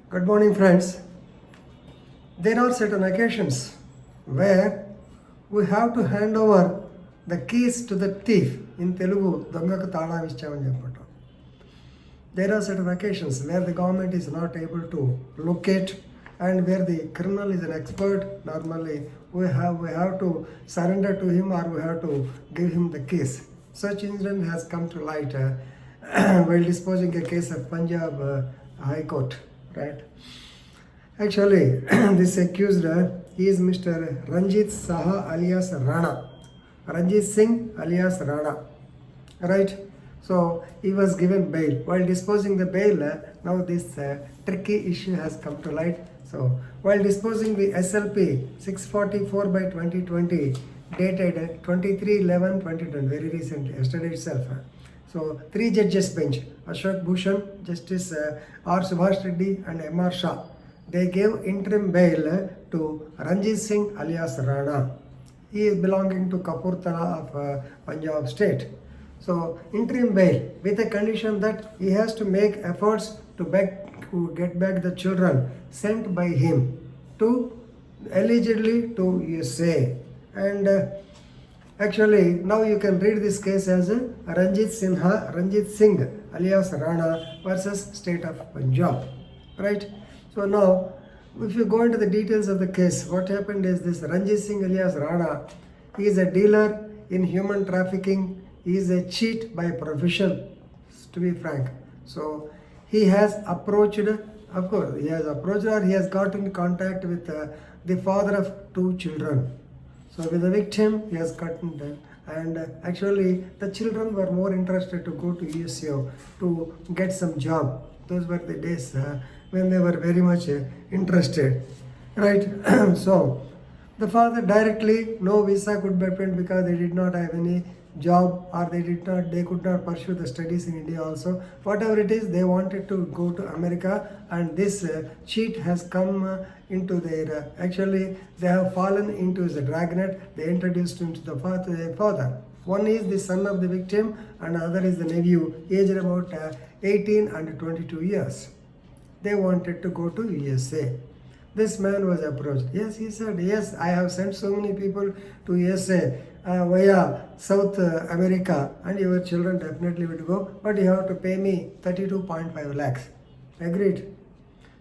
Good morning, friends. There are certain occasions where we have to hand over the keys to the thief. In Telugu, దొంగకు తాళం ఇచ్చామని చెప్పటం. There are certain occasions where the government is not able to locate and where the criminal is an expert. Normally, we have to surrender to him or we have to give him the keys. Such incident has come to light while disposing a case of Punjab High Court, right? Actually, this accused is Mr. Ranjit Saha alias Rana. Ranjit Singh alias Rana, right? So he was given bail. While disposing the bail, now this tricky issue has come to light. So while disposing the SLP 644 by 2020 dated 23/11/2020, very recent, yesterday itself. So 3 judges bench, Ashok Bhushan, Justice R. Subhash Reddy and M.R. Shah. They gave interim bail to Ranjit Singh alias Rana. He is belonging to Kapurthala of Punjab state. So interim bail with a condition that he has to make efforts to get back the children sent by him to allegedly to USA. And actually now you can read this case as Ranjit Singh alias Rana versus state of Punjab, right? So now, if you go into the details of the case, what happened is this Ranjit Singh alias Rana, he is a dealer in human trafficking. He is a cheat by profession, to be frank. So he has approached, of course, or he has got in contact with the father of 2 children. So with the victim, he has gotten them. And actually, the children were more interested to go to USO to get some job. Those were the days when they were very much interested, right? So the father directly, no visa could be obtained because they did not have any job or they could not pursue the studies in India also. Whatever it is, they wanted to go to America, and this cheat has come into their, actually they have fallen into his dragnet. They introduced him to the father. One is the son of the victim and other is the nephew, aged about 18 and 22 years. They wanted to go to USA. This man was approached. Yes, he said, yes, I have sent so many people to USA via South America, and your children definitely will go, but you have to pay me 32.5 lakhs. Agreed.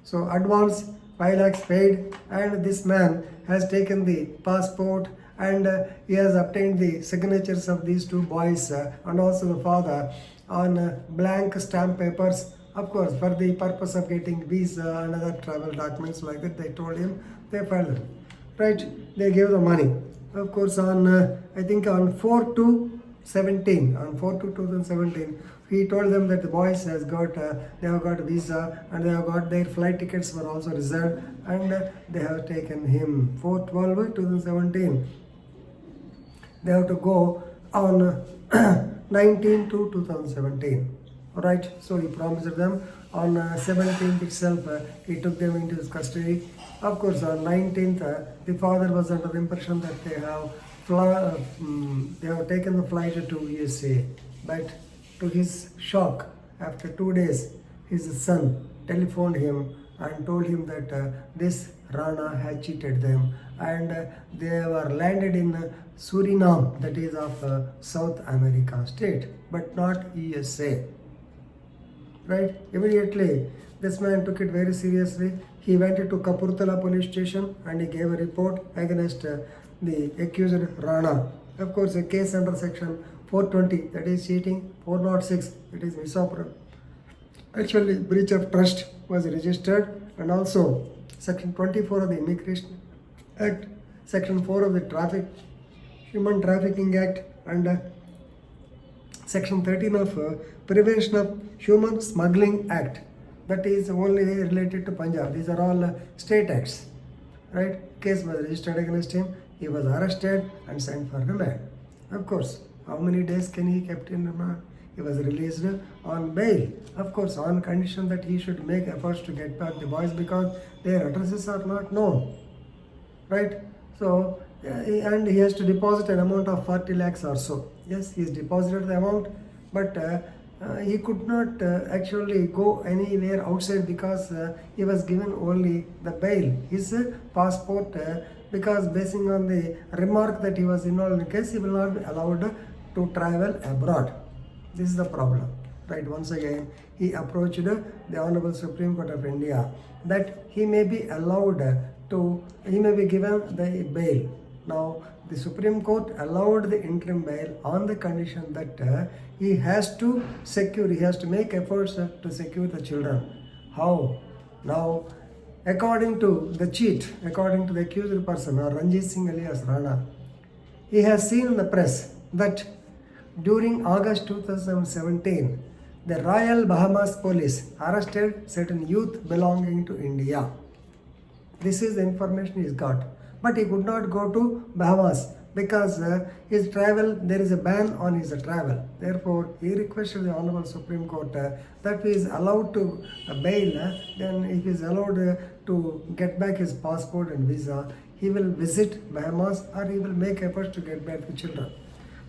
So advance 5 lakhs paid, and this man has taken the passport and he has obtained the signatures of these 2 boys and also the father on blank stamp papers. Of course, for the purpose of getting visa and other travel documents like that, they told him, they filed it. Right? They gave the money. Of course, on I think on 4/2/2017, he told them that the boys they have got visa and they have got their flight tickets were also reserved, and they have taken him 4/12/2017. They have to go on 19/2/2017. Alright, so he promised them on 17th itself, he took them into his custody. Of course, on 19th, the father was under the impression that they have taken the flight to USA. But to his shock, after 2 days, his son telephoned him and told him that this Rana had cheated them, and they were landed in Suriname, that is of South America state, but not USA. Right? Immediately, this man took it very seriously. He went to Kapurthala police station and he gave a report against the accused Rana. Of course, a case under section 420, that is cheating, 406, it is misappropriation. Actually, breach of trust was registered, and also section 24 of the Immigration Act, section 4 of the Human Trafficking Act, and section 13 of Prevention of Human Smuggling Act, that is only related to Punjab. These are all state acts, right? Case was registered against him. He was arrested and sent for remand. Of course, how many days can he kept in remand? He was released on bail, of course, on condition that he should make efforts to get back the boys because their addresses are not known, right? So and he has to deposit an amount of 40 lakhs or so. Yes, he has deposited the amount, but he could not actually go anywhere outside because he was given only the bail, his passport, because basing on the remark that he was involved in the case, he will not be allowed to travel abroad. This is the problem. Right, once again, he approached the Honorable Supreme Court of India that he may be allowed he may be given the bail. Now, the Supreme Court allowed the interim bail on the condition that he has to make efforts to secure the children. How? Now, according to the accused person, or Ranjit Singh alias Rana, he has seen in the press that during August 2017, the Royal Bahamas Police arrested certain youth belonging to India. This is the information he's got. But he could not go to Bahamas because his travel, there is a ban on his travel. Therefore, he requested the Honorable Supreme Court that he is allowed to bail, then if he is allowed to get back his passport and visa, he will visit Bahamas or he will make efforts to get back the children.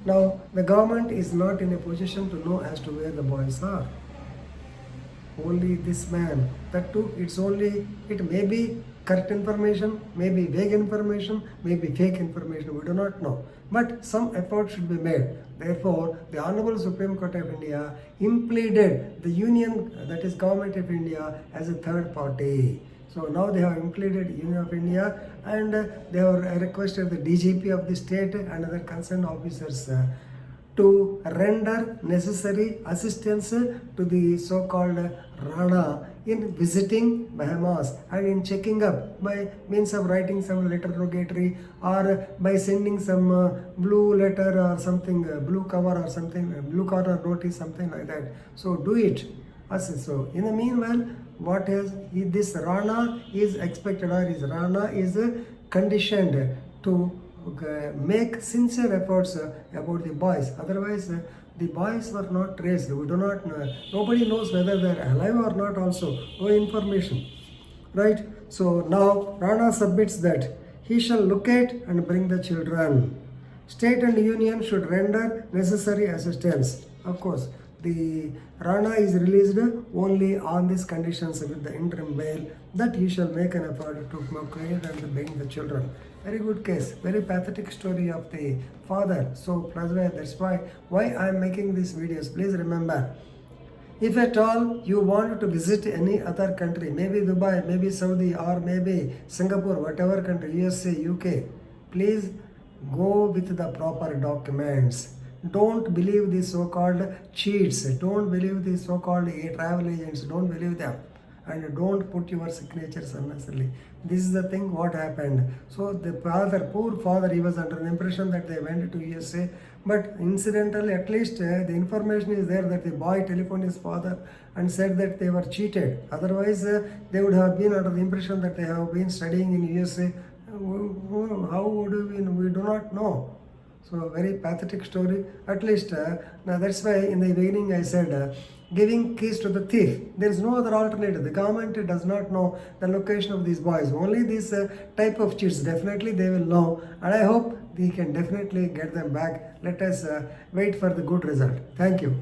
Now, the government is not in a position to know as to where the boys are. Only this man, that too, it may be correct information, maybe vague information, maybe fake information, we do not know. But some effort should be made. Therefore, the Honorable Supreme Court of India impleaded the union, that is Government of India, as a third party. So now they have impleaded Union of India and they have requested the DGP of the state and other concerned officers to render necessary assistance to the so-called Rana in visiting Bahamas and in checking up by means of writing some letter rogatory or by sending some blue letter or something, blue cover or something, blue corner notice, something like that. So do it. So in the meanwhile, what is this Rana is expected, or is Rana is conditioned to make sincere efforts about the boys. Otherwise, the boys were not traced. We do not know. Nobody knows whether they are alive or not also. No information. Right? So now Rana submits that he shall locate and bring the children. State and union should render necessary assistance. Of course, the Rana is released only on these conditions with the interim bail that he shall make an effort to locate and bring the children. Very good case, very pathetic story of the father. So that's why I am making these videos. Please remember, if at all you want to visit any other country, maybe Dubai, maybe Saudi, or maybe Singapore, whatever country, USA, UK, please go with the proper documents. Don't believe the so-called cheats. Don't believe the so-called travel agents. Don't believe them. And don't put your signatures unnecessarily. This is the thing what happened. So the poor father, he was under the impression that they went to USA. But incidentally, at least the information is there that the boy telephoned his father and said that they were cheated. Otherwise, they would have been under the impression that they have been studying in USA. How would we do not know. So very pathetic story. At least now that's why in the beginning I said giving keys to the thief. There is no other alternative. The government does not know the location of these boys. Only this type of cheats. Definitely they will know, and I hope they can definitely get them back. Let us wait for the good result. Thank you.